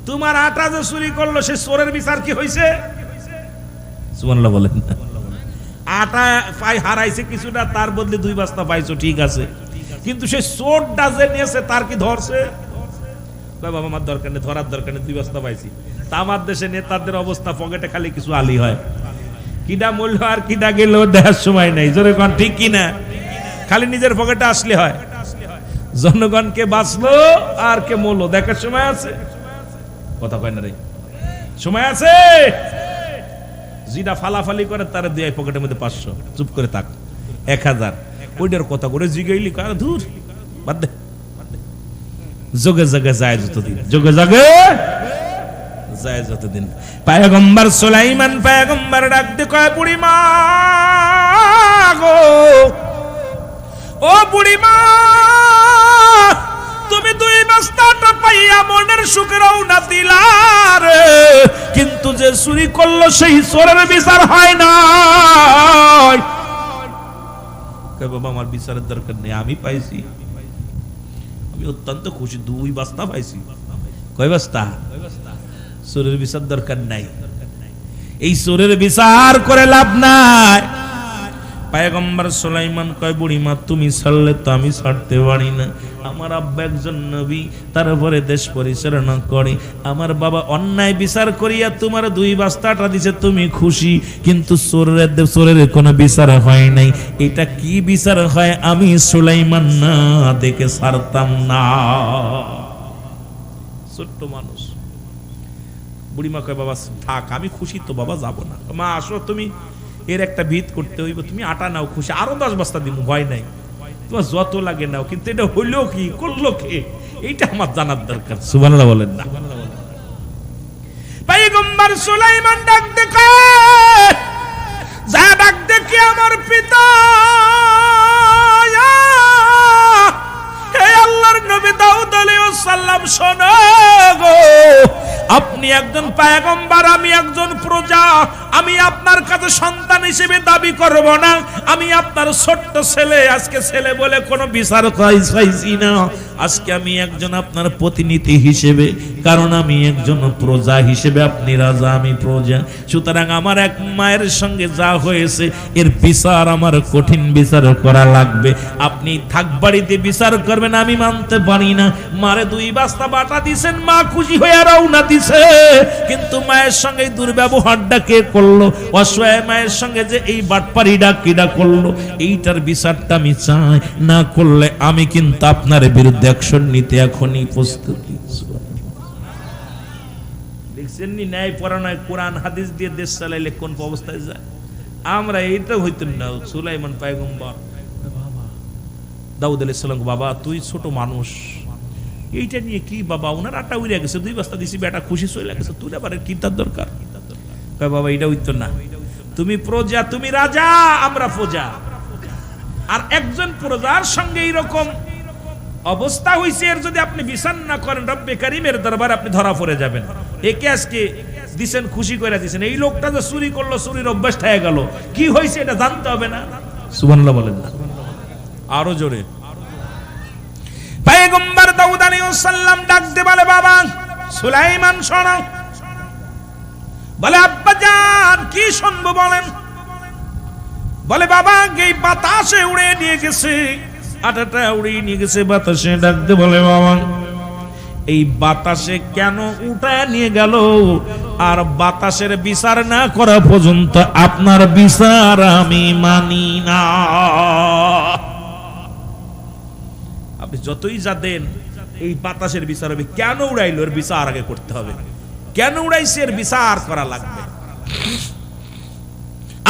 তোমার আটা যে চুরি করলো সে চোরের বিচার কি হয়েছে? সুবহানাল্লাহ বলেন। আটা পাই হারাইছে কিছুটা, তার বদলে 2 বস্তা পাইছো, ঠিক আছে, কিন্তু সে চোরটা যে নিয়েছে তার কি ধরছে? বাবা আমার দরকার নেই, ধরার দরকার নেই, 2 বস্তা পাইছি। তা আমার দেশে নেতাদের অবস্থা, পকেটে খালি কিছু আলি হয়, কিডা মূল্য আর কিডা গেল দেখার সময় নেই। জোরে কোন ঠিক কিনা? খালি নিজের পকেটে আসলে হয়, জনগণকে বাঁচলো আর কে মরলো দেখার সময় আছে? কথা কয় না রে, সময় আছে? যেটা ফালাফালি করে তার দেয় পকেটের মধ্যে 500, চুপ করে থাক 1000, ওইটার কথা করে জিগাইলি কার দূর বাদ দে। যোগে যোগে যায় যতদিন, যোগে যোগে যায় যতদিন। পয়গম্বর সুলাইমান পয়গম্বর ডাকতে কয়, বুড়ি মা গো, ও বুড়ি মা, তুমি 2 বস্তাটা পাইয়া মনের সুখে রওনা দিলা রে, কিন্তু যে চুরি করলো সেই চোরের বিচার হয় না। কয় বাবা আমার বিচারের দরকার নেই, আমি পাইছি, আমি অত্যন্ত খুশি, 2 বস্তা পাইছি। কয় বস্তা? চোরের বিচার দরকার নাই, এই চোরের বিচার করে লাভ নাই। পয়গম্বর সুলাইমান কয়, বুড়িমা তুমি ছাড়লে তো আমি ছাড়তে পারি না। আমার আব্বা একজন নবী, তারপরে দেশ পরিচালনা করে। আমার বাবা অন্যায় বিচার করিয়া তোমার 2 বস্তাটা দিছে, তুমি খুশি, কিন্তু চোরের কোনো বিচার হয় নাই। এটা কি বিচার হয় আমি সুলাইমান না দেখে ছাড়তাম না। ছোট্ট মানুষ। বুড়িমা কয়, বাবা থাক, আমি খুশি তো বাবা, যাব না। মা আসো, তুমি এর একটা ভিত করতে হইব, তুমি আটা নাও, খুশি, আরো 10 বস্তা দিব, ভয় নাই, তোমার যত লাগে নাও, কিন্তু এটা হইলো কি, করলো কে, এইটা আমার জানার দরকার। সুবহানাল্লাহ বলেন না? পয়গম্বর সুলাইমান ডাক দেখে, যা ডাক দেখে, আমার পিতা, হে আল্লাহর নবী দাউদ আলাইহিস সালাম, শোনো গো, আপনি একজন পয়গম্বর, আমি একজন প্রজা, আমি আপনার কাছে সন্তান হিসেবে দাবি করব না, আমি আপনার ছোট্ট ছেলে। আজকে ছেলে বলে কোনো বিচার চাইছি না, আজকে আমি একজন আপনার প্রতিনিধি হিসেবে, কারণ আমি একজন প্রজা হিসেবে, আপনি রাজা, আমি প্রজা। সুতরাং আমার এক মায়ের সঙ্গে যা হয়েছে এর বিচার আমার কঠিন বিচার করা লাগবে। আপনি থাক বাড়িতে বিচার করবেন, আমি মানতে পারি না। মারে 2 বস্তা বাটা দিছেন, মা খুশি হয়ে রওনা দিছে, কিন্তু মায়ের সঙ্গে দুর্ব্যবহারটা কে করলো? অসহায় মায়ের সঙ্গে যে এই বাটপারিটা কিডা করলো? এইটার বিচারটা আমি চাই, না করলে আমি কিন্তু আপনার বিরুদ্ধে অ্যাকশন নিতে এখনই প্রস্তুতি। দেখছেন নি, ন্যায় পরায়ণ কোরআন হাদিস দিয়ে দেশ চালাইলে কোন অবস্থায় যায়। আমরা এইটা হইতো না। সুলাইমান পয়গম্বর বাবা দাউদ আলাইহিস সালাম, বাবা তুই ছোট মানুষ, এইটা নিয়ে কি বাবা, ওনার আটা উড়ে গেছে, 2 বস্তা দিছি, বেটা খুশি চলে গেছে, তুই আবার কি তার দরকার? কয় বাবা এটা হইতো না, তুমি প্রজা, তুমি রাজা, আমরা প্রজা। আর একজন প্রজার সঙ্গে এইরকম অবস্থা হইছে, এর যদি আপনি বিচার না করেন রব্বে কারীমের দরবারে আপনি ধরা পড়ে যাবেন। একে আজকে দিছেন, খুশি করে দিছেন, এই লোকটা যে চুরি করলো, চুরির অভ্যাস হয়ে গেল, কি হয়েছে এটা জানতে হবে না? সুবহানাল্লাহ বলেন না? আরো জোরে। পয়গম্বর দাউদ আলাইহিস সালাম ডাকতে বলে, বাবা সুলাইমান শোনো। বলে, আব্বা জান কি শুনবো বলেন? বলে, বাবা এই বাতাসে উড়ে নিয়ে গেছে, আটাটা উড়ে নিয়ে গেছে বাতাসে। ডাকতে বলে, বাবা এই বাতাসে কেন উঠায় নিয়ে গেল? আর বাতাসের বিচার না করা পর্যন্ত আপনার বিচার আমি মানি না। আপনি যতই যা দেন, এই বাতাসের বিচার হবে। কেন উড়াইলো এর বিচার আগে করতে হবে, কেন উড়াইছে এর বিচার করা লাগবে।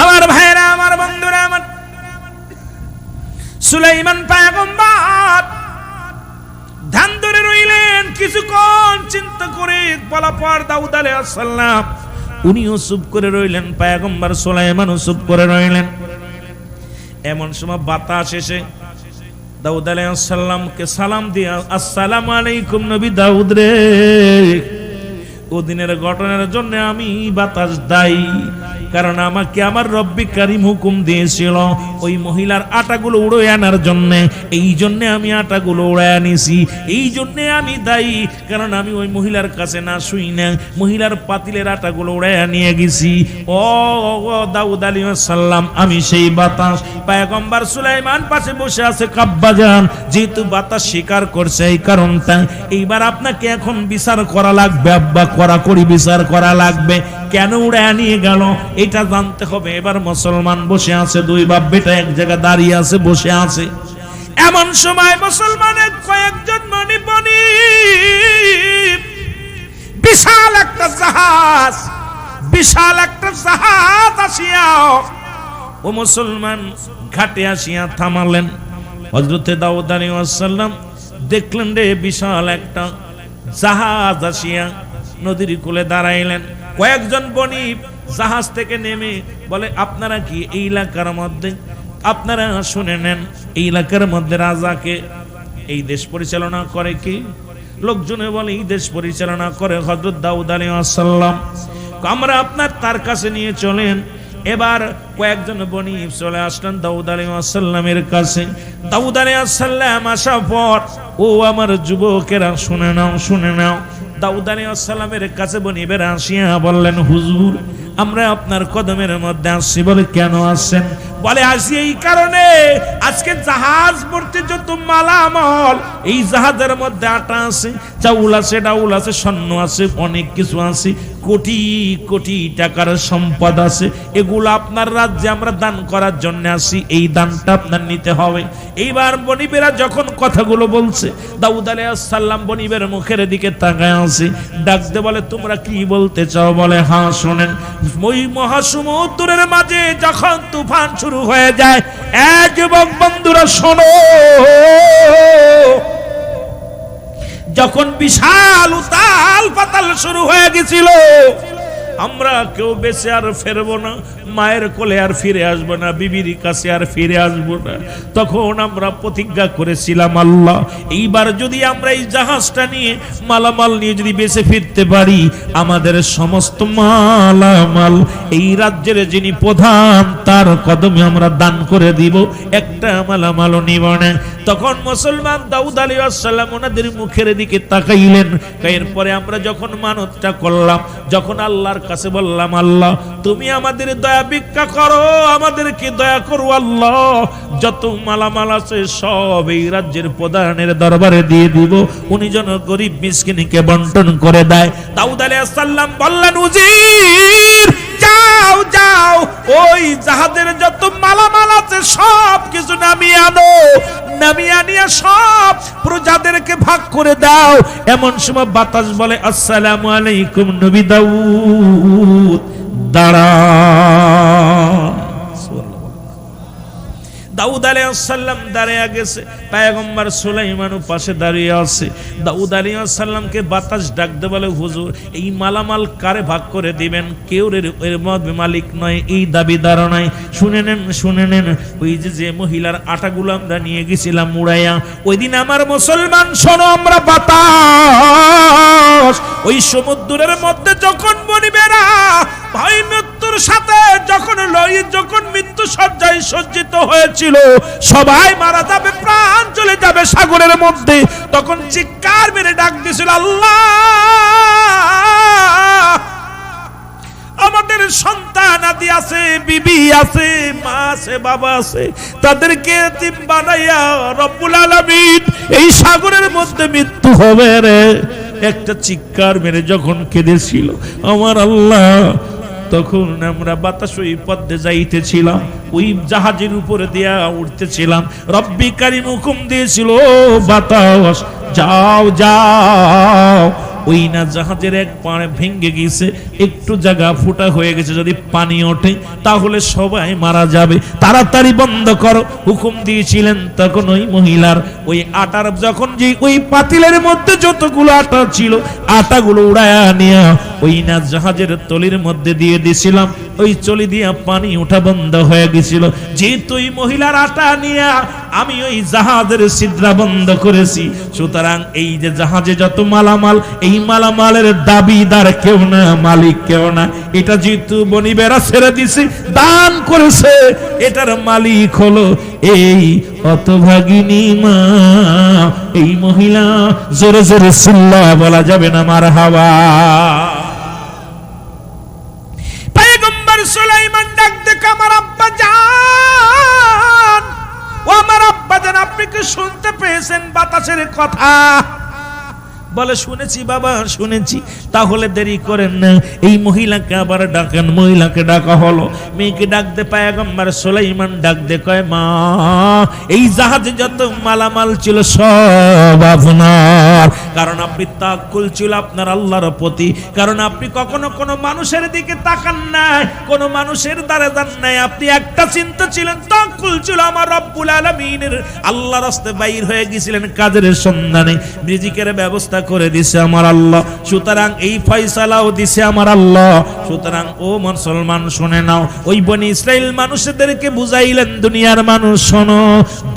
আমার ভাইরা, আমার বন্ধুরা, আমার সুলাইমান পয়গম্বর ধ্যান ধরে রইলেন। কিছুক্ষণ চিন্তা করে বলা পর দাউদ আলাইহিস সালাম উনিও চুপ করে রইলেন, পয়গম্বর সুলাইমানও চুপ করে রইলেন। এমন সময় বাতাস এসে দাউদ আলাইহিস সালামকে সালাম দিয়া, আসসালামু আলাইকুম নবী দাউদ রে, ওদিনের ঘটনার জন্য আমি বাতাস দায়ী, কারণ আমাকে আমার রব্বি কারীম হুকুম দিয়েছিল ওই মহিলার আটাগুলো উড়ে আনার জন্য। এই জন্য আমি আটাগুলো উড়ে আনিছি, এই জন্য আমি দায়ী, কারণ আমি ওই মহিলার কাছে না শুই না, মহিলার পাতিলের আটাগুলো উড়ে আনিয়ে গেছি। ও দাউদ আলাইহিস সালাম, আমি সেই বাতাস। পয়গম্বর সুলাইমান পাশে বসে আছে কাব্বাজান, যেহেতু বাতাস স্বীকার করছে এই কারণটা এইবার আপনাকে এখন বিচার করা লাগবে আব্বা, কড়াকড়ি বিচার করা লাগবে। কেন উড়ে নিয়ে গেল এটা জানতে হবে। এবার মুসলমান বসে আছে, দুই বাপ বেটা এক জায়গায় দাঁড়িয়ে আছে, বসে আছে। এমন সময় মুসলমানের কয়েকজন মণি বিশাল একটা জাহাজ, বিশাল একটা জাহাজ আসিয়া ও মুসলমান ঘাটে আসিয়া থামালেন। হযরতে দাউদ আলাইহিস সালাম দেখলেন রে বিশাল একটা জাহাজ আসিয়া নদীর কূলে দাঁড়াইলেন। কয়েকজন বণি জাহাজ থেকে নেমে বলে, আপনারা কি এই এলাকার মধ্যে, আপনারা শুনে নেন, এই এলাকার মধ্যে রাজাকে এই দেশ পরিচালনা করে কি? লোকজনে বলে এই দেশ পরিচালনা করে হযরত দাউদ আলাইহিস সালাম। আমরা আপনার তার কাছে নিয়ে চলেন। এবার কয়েকজন বণি চলে আসলেন দাউদ আলাইহিস সালামের কাছে। দাউদ আলাইহিস সালাম আসার পর, ও আমার যুবকেরা শুনে নাও, শুনে নাও। দাউদ আলাইহিস সালামের কাছে বনিবেরা আসিয়া বললেন, হুজুর আমরা আপনার কদমের মধ্যে আসছি। বলে কেন আসছেন? বলে আসি এই কারণে, আজকে জাহাজ ভর্তি যত মালামাল, এই জাহাজের মধ্যে আটা আছে, চাউল আছে, ডাউল আছে, স্বর্ণ আছে, অনেক কিছু আছে, কোটি কোটি টাকার সম্পদ আছে। এগুলো আপনার রাজ্যে আমরা দান করার জন্য আসি, এই দানটা আপনার নিতে হবে। এইবার বনিবেরা যখন কথাগুলো বলছে, দাউদ আলাইহিস সালাম বনিবের মুখের দিকে তাকায় আছে, ডাকতে বলে, তোমরা কি বলতে চাও? বলে হ্যাঁ শোনেন, ওই মহাসমুদ্রের মাঝে যখন তুফান শুরু হয়ে যায়, এক যুবক বন্ধুরা শোনো, যখন বিশাল উতাল পাতাল শুরু হয়ে গেছিল, আমরা কেউ বেঁচে আর ফেরবো না, মায়ের কোলে আর ফিরে আসবো না, বিবির কাছে আর ফিরে আসবো না। তখন আমরা প্রতিজ্ঞা করেছিলাম, আল্লাহ এইবার যদি আমরা এই জাহাজটা নিয়ে মালামাল নিয়ে যদি বেঁচে ফিরতে পারি, আমাদের সমস্ত মালামাল এই রাজ্যের যিনি প্রধান তার কদমে আমরা দান করে দিব, একটা মালামালও নিব না। তখন মুসলমান দাউদ আলাইহিস সালাম ওনাদের মুখের দিকে তাকাইলেন। এরপরে আমরা যখন মানতটা করলাম, যখন আল্লাহর কাছে বললাম, আল্লাহ তুমি আমাদের দয়া ভিক্ষা করো, আমাদেরকে দয়া করো আল্লাহ, যত মালামাল আছে সব এই রাজ্যের প্রধানের দরবারে দিয়ে দিব, উনি যেন গরিব মিসকিনকে বন্টন করে দেয়। দাউদ আলাইহিস সালাম বললেন, উজির যাও যাও, ওই জাহাজের যত মালামাল আছে সব কিছু নামিয়ে আনো, নামিয়ে আনিয়া সব প্রজাদেরকে ভাগ করে দাও। এমন সময় বাতাস বলে, আসসালামু আলাইকুম নবী দাউদ, দাঁড়ান। দাউদ আলাইহিস সালাম দাঁড়িয়ে গেছে, পয়গম্বর সুলাইমান পাশে দাঁড়িয়ে আছে। দাউদ আলাইহিস সালামকে বাতাস ডাকতে বলে, হুজুর এই মালামাল কারে ভাগ করে দিবেন? কেউ এর মধ্যে মালিক নয়, এই দাবিদার নয়। শুনে নেন, শুনে নেন, ওই যে মহিলার আটাগুলো আমরা নিয়ে গেছিলাম মুড়াইয়া, ওই দিন আমার মুসলমান শোনো, আমরা বাতাস ওই সমুদ্রের মধ্যে যখন বনিবেরা ভাই মৃত্যুর সাথে যখন মৃত্যু সজ্জায় সজ্জিত হয়েছিল, সবাই মারা যাবে, প্রাণ চলে যাবে সাগরের মধ্যে, তখন চিৎকার মেরে ডাক দিয়েছিল, আল্লাহ আমাদের সন্তান আদি আছে, বিবি আছে, মা আছে, বাবা আছে, তাদেরকে এতিম বানাইয়া রব্বুল আলামিন এই সাগরের মধ্যে মৃত্যু হবে রে। একটা চিৎকার মেরে যখন কেঁদেছিল আমার আল্লাহ, তখন আমরা বাতাস ওই পথে যাইতেছিলাম, ওই জাহাজের উপরে দিয়া উঠতেছিলাম, রব্বি কারীম হুকুম দিয়েছিল, বাতাস যাও যাও, ওই না জাহাজের এক পাড়ে ভেঙে গেছে, একটু জায়গা ফুটা হয়ে গেছে, যদি পানি ওঠে তাহলে সবাই মারা যাবে, তাড়াতাড়ি বন্ধ করো হুকুম দিয়েছিলেন। তখন ওই মহিলার ওই আটার যখন যে ওই পাতিলের মধ্যে যতগুলো আটা ছিল আটাগুলো উড়ায়া নিয়ে ওই না জাহাজের তলির মধ্যে দিয়ে দিছিলাম, ওই চলি দিয়া পানি ওঠা বন্ধ হয়ে গেছিল। যেহেতু ওই মহিলার আটা নিয়ে আমি ওই জাহাজের ছিদ্রা বন্ধ করেছি, সুতরাং এই যে জাহাজে যত মালামাল, এই মালামালের দাবিদার কেউ না, মালিক কেউ না। এটা যেহেতু বনিবেরা ছেড়ে দিছে, দান করেছে, এটার মালিক হলো এই হতভাগিনী মা। এই মহিলা জোরে জোরে সিল্লা বলা যাবে না মারহাবা। পয়গম্বর সুলাইমান ডাক দেখে, আমার আব্বা জান, ও আমার আব্বা জান, আপনি কি শুনতে পেয়েছেন বাতাসের কথা? বলে শুনেছি বাবা, শুনেছি। তাহলে দেরি করেন না, এই মহিলাকে আবার ডাকেন। মহিলাকে ডাকা হলো, মেয়েকে ডাক দে। পয়গম্বর সুলাইমান ডাক দে, কয় মা, এই জাহাজে যত মালামাল ছিল সব আপনার, কারণ আপনি তাওয়াক্কুল ছিল আপনার আল্লাহর প্রতি, কারণ আপনি কখনো কোনো মানুষের দিকে তাকান নাই, কোনো মানুষের দ্বারা যান নাই, আপনি একটা চিন্তা ছিলেন, তাওয়াক্কুল ছিল আমার রব্বুল আলামিনের। আল্লাহর রাস্তায় বাইর হয়ে গিয়েছিলেন কাজের সন্ধানে, রিজিকের ব্যবস্থা করে দিছে আমার আল্লাহ, সুতরাং এই ফয়সালাও দিছে আমার আল্লাহ। সুতরাং ও মুসলমান শুনে নাও, ওই বনি ইসরাইল মানুষদেরকে বুঝাইলেন, দুনিয়ার মানুষ শোনো,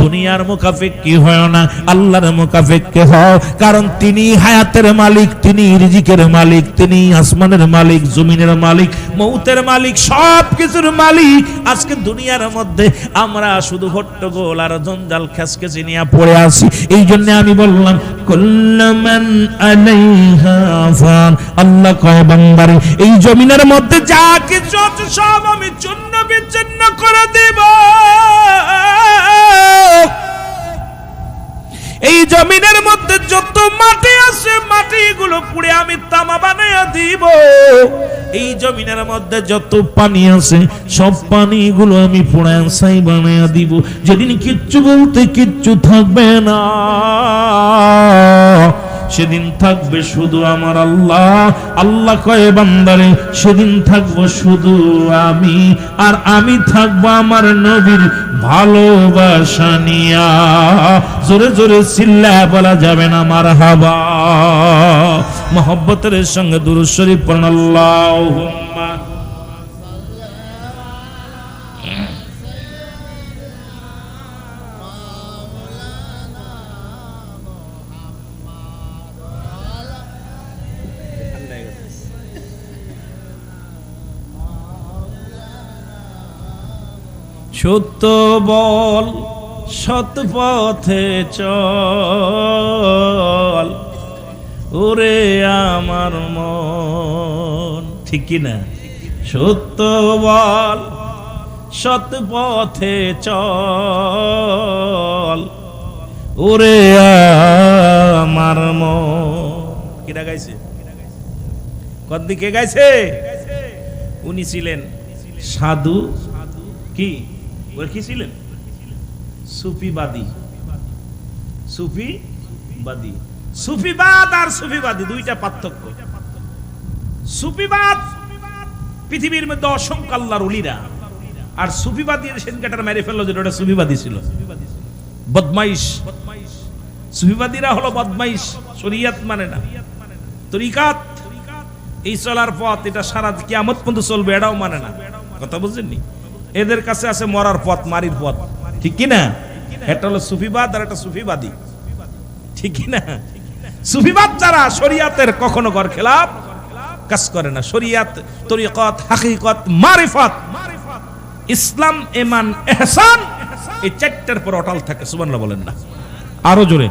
দুনিয়ার মুকাফিক কি হয় না, আল্লাহর মুকাফিক কে হও, কারণ তিনি হায়াতের মালিক, তিনি রিজিকের মালিক, তিনি আসমানের মালিক, জমিনের মালিক, মৌতের মালিক, সব কিছুর মালিক। আজকে দুনিয়ার মধ্যে আমরা শুধু হট্টগোল আর জঞ্জাল খেসখেসি নিয়ে পড়ে আছি। এই জন্য আমি বললাম কুল্লুমান আলাইহা ফান, আল্লাহ কয় বান্দারে এই জমিনের মধ্যে যা কিছু আছে সব আমি চূর্ণ বিচ্ছিন্ন করে দেব। এই জমিনের মধ্যে যত মাটি আছে মাটিগুলো পুড়ে আমি তামা বানাইয়া দিব। এই জমিনের মধ্যে যত পানি আছে সব পানিগুলো আমি পুড়ায় ছাই বানাইয়া দিব। যেদিন কিচ্ছু বলতে কিচ্ছু থাকবে না, সেদিন থাকবে শুধু আমার আল্লাহ। আল্লাহ কয় বান্দারে সেদিন থাকবো শুধু আমি, আর আমি থাকবো আমার নবীর ভালোবাসা নিয়া। জোরে জোরে চিল্লা বলা যাবে না মারহাবা। মহব্বতের সঙ্গে দুরূদ শরীফ পড়ুন। আল্লাহুম্মা সত্য বল, সৎ পথে চল, ওরে আমার মন, ঠিক কি না? সত্য বল, সৎ পথে চল, ওরে আমার মন। কিরা গাইছে? কদ্দিকে গাইছে? উনি ছিলেন সাধু, কি ওর কি ছিলেন? সুফিবাদী। সুফিবাদী, সুফিবাদ আর সুফিবাদী দুইটা পার্থক্য। সুফিবাদ পৃথিবীর মধ্যে অসংখ্য আল্লাহর ওলিরা, আর সুফিবাদী সেনকাটার মেরে ফেললো যেটা ওটা সুফিবাদী ছিল, বদমাইশ। সুফিবাদীরা হলো বদমাইশ, শরীয়ত মানে না, তরিকাত এই চলার পথ, এটা সারা কিয়ামত পর্যন্ত চলবে এটাও মানে না। কথা বুঝছেননি? এদের কাছে আছে মরার পথ, মারির পথ, ঠিক কি না? এটা হলো সুফিবাদ আর এটা সুফিবাদী, ঠিক কি না? সুফিবাদ যারা শরীয়তের কখনো ঘর খেলাফ কাজ করে না। শরীয়ত, তরিকত, হাকিকত, মারিফত, ইসলাম, ঈমান, ইহসান, এই চারটার পর অটল থাকে। সুবহানাল্লাহ বলেন না? আরো জোরে।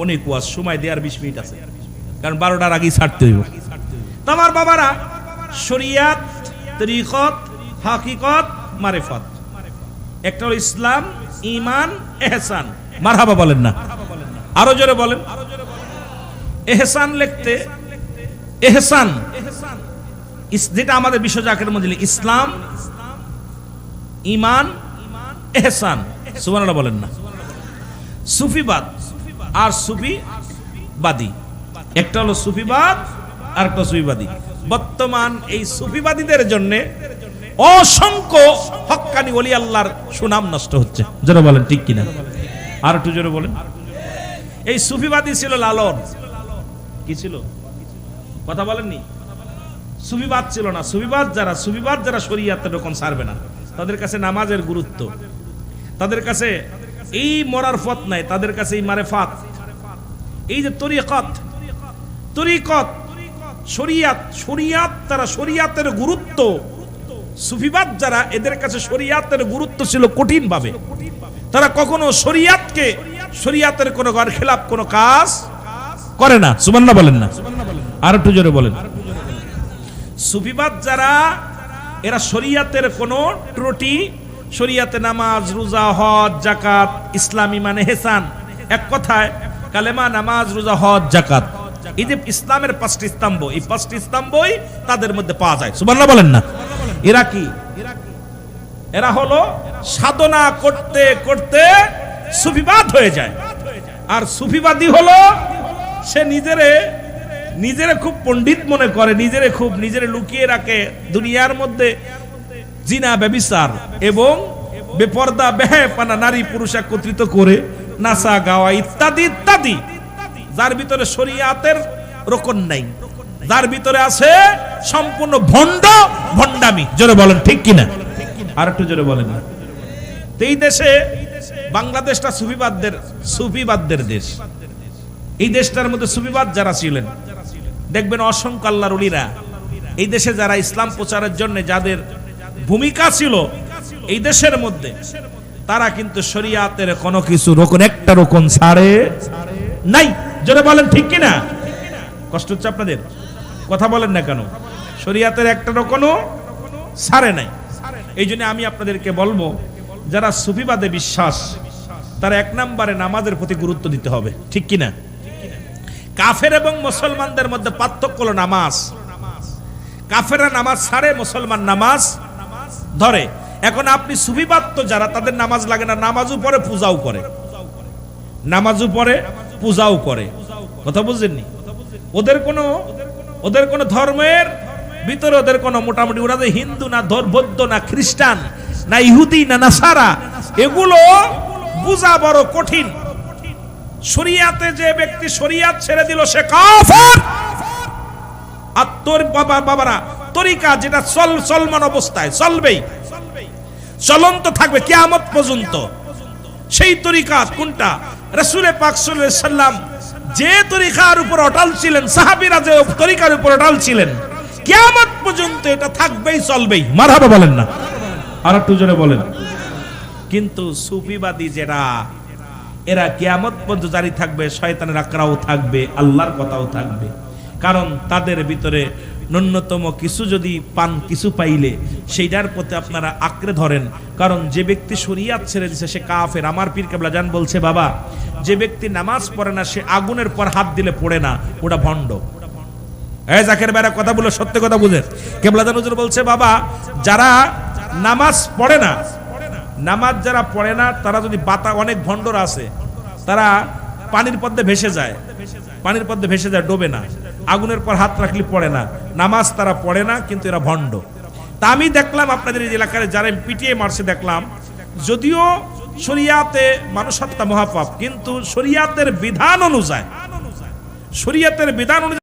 অনেক ওয়াজ, সময় দেওয়ার 20 মিনিট আছে, কারণ 12টার আগেই ছাড়তে হইব। তোমার বাবারা শরীয়ত, তরিকত, হাকিকত, মারিফত, একটা হলো ইসলাম, ঈমান, ইহসান। মারহাবা বলেন না? আরো জোরে বলেন। ইহসান লিখতে, ইহসান যেটা আমাদের বিশ্ব জাকের মধ্যে ইসলাম, ঈমান, ইহসান। সুবহানাল্লাহ বলেন না? সুফিবাদ আর সুফিবাদী একটা হলো সুফিবাদ আর একটা সুফিবাদী। বর্তমান এই সুফিবাদীদের জন্য অসংখ্য হক্কানি ওলি আল্লাহর সুনাম নষ্ট হচ্ছে। যারা বলেন ঠিক কিনা, আর একটু জোরে বলেন। এই সুফিবাদী ছিল লালন, কি ছিল কথা বলেননি? সুফিবাদ ছিল না। সুফিবাদ যারা শরীয়তের রকম ছাড়বে না, তাদের কাছে নামাজের গুরুত্ব, তাদের কাছে এই মরার পথ নাই, তাদের কাছে এই মারেফাত, এই যে তরিকত শরিয়াত, তারা শরিয়াতের গুরুত্ব, সুফিবাদ যারা, এদের কাছে শরিয়াতের গুরুত্ব ছিল কঠিন ভাবে। তারা কখনো শরিয়াতের কোনো ঘর খেলাপ কোনো কাজ করে না। সুবহানাল্লাহ বলেন না, আর একটু জোরে বলেন। সুফিবাদ যারা, এরা শরিয়াতের কোনো ত্রুটি, শরিয়াতে নামাজ, রোজা, হজ, যাকাত, ইসলামী মানে হেসান, এক কথায় কালেমা, নামাজ, রোজা, হজ, যাকাত, এই যে ইসলামের পাঁচটি স্তম্ভ, এই পাঁচটি স্তম্ভই তাদের মধ্যে পাওয়া যায়। সুবহানাল্লাহ বলেন না। এরা কি? এরা হলো সাধনা করতে করতে সুফিবাদ হয়ে যায়। আর সুফিবাদী হলো সে নিজেরে খুব পণ্ডিত মনে করে, নিজেরে লুকিয়ে রাখে দুনিয়ার মধ্যে জিনা, ব্যভিচার এবং বেপর্দা বেহায়াপনা, নারী পুরুষ একত্রিত করে নাচা গাওয়া ইত্যাদি ইত্যাদি। যার ভিতরে শরিয়াতের রকম নাই, যার ভিতরে আছে সম্পূর্ণ ভণ্ডামি। জোরে বলেন ঠিক কিনা, আর একটু জোরে বলেন। এই দেশে বাংলাদেশটা সুফিবাদদের দেশ। এই দেশটার মধ্যে সুফিবাদ যারা ছিলেন, দেখবেন অসংখ্য আল্লাহর ওলিরা এই দেশে যারা ইসলাম প্রচারের জন্য যাদের ভূমিকা ছিল এই দেশের মধ্যে, তারা কিন্তু শরিয়াতের কোনো কিছু একটা রকম ছাড়ে নাই। জোরে বলেন ঠিক কিনা, কষ্ট হচ্ছে আপনাদের? কথা বলেন না কেন? শরিয়াতের একটা রকমও ছাড়ে নাই। এই জন্য আমি আপনাদেরকে বলবো, যারা সুফিবাদে বিশ্বাস, তারা এক নম্বরে নামাজের প্রতি গুরুত্ব দিতে হবে, ঠিক কিনা? কাফের এবং মুসলমানদের মধ্যে পার্থক্য হলো নামাজ। কাফেররা নামাজ ছাড়ে, মুসলমান নামাজ ধরে। এখন আপনি সুফিবাদ তো যারা, তাদের নামাজ লাগে না, নামাজও পড়ে পূজাও করে, কথা বুঝলেননি? ওদের কোনো ধর্মের ভিতরে ওদের কোনো মোটামুটি, ওরা যে হিন্দু না, বৌদ্ধ না, খ্রিস্টান না, ইহুদি না, নাসারা, এগুলো বুঝা বড় কঠিন। শরিয়াতে যে ব্যক্তি শরিয়াত ছেড়ে দিল সে কাফের। আর তোর বাবারা তরিকা যেটা চলমান অবস্থায় চলবেই, চলন্ত থাকবে কিয়ামত পর্যন্ত, সেই তরিকা কোনটা? রাসূল পাক সাল্লাল্লাহু আলাইহি সাল্লাম যে তরিকার উপর অটল ছিলেন, সাহাবীরা যে তরিকার উপর অটল ছিলেন, কিয়ামত পর্যন্ত এটা থাকবেই, চলবেই। মারহাবা বলেন না, আর একটু জোরে বলেন। কিন্তু সুফিবাদী যারা, এরা কিয়ামত পর্যন্ত জারি থাকবে, শয়তানের আকড়াও থাকবে, আল্লাহর কথাও থাকবে। কারণ তাদের ভিতরে ন্যূনতম কিছু যদি পান, কিছু পাইলে সেইটার প্রতি আপনারা আঁকড়ে ধরেন। কারণ যে ব্যক্তি শরিয়াত ছেড়ে দিছে সে কাফের। আমার পীর কেবলা জান বলছে, বাবা, যে ব্যক্তি নামাজ পড়ে না সে আগুনের পর হাত দিলে পড়ে না, ওটা ভণ্ড। এই জাকের বেড়া কথা বলে সত্য কথা বুঝেন। কেবলা জান হুজুর বলছে, বাবা, যারা নামাজ পড়ে না, তারা যদি অনেক ভণ্ডরা আছে, তারা পানির পদ্মে ভেসে যায়, ডোবে না, আগুনের পর হাত রাখলে পড়ে না, নামাজ তারা পড়ে না, কিন্তু এরা ভণ্ড। তা আমি দেখলাম আপনাদের এই এলাকায় যারা পিটিয়ে মারছে, দেখলাম যদিও শরিয়াতে মানুষ হত্যা মহাপাপ, কিন্তু শরিয়াতের বিধান অনুযায়ী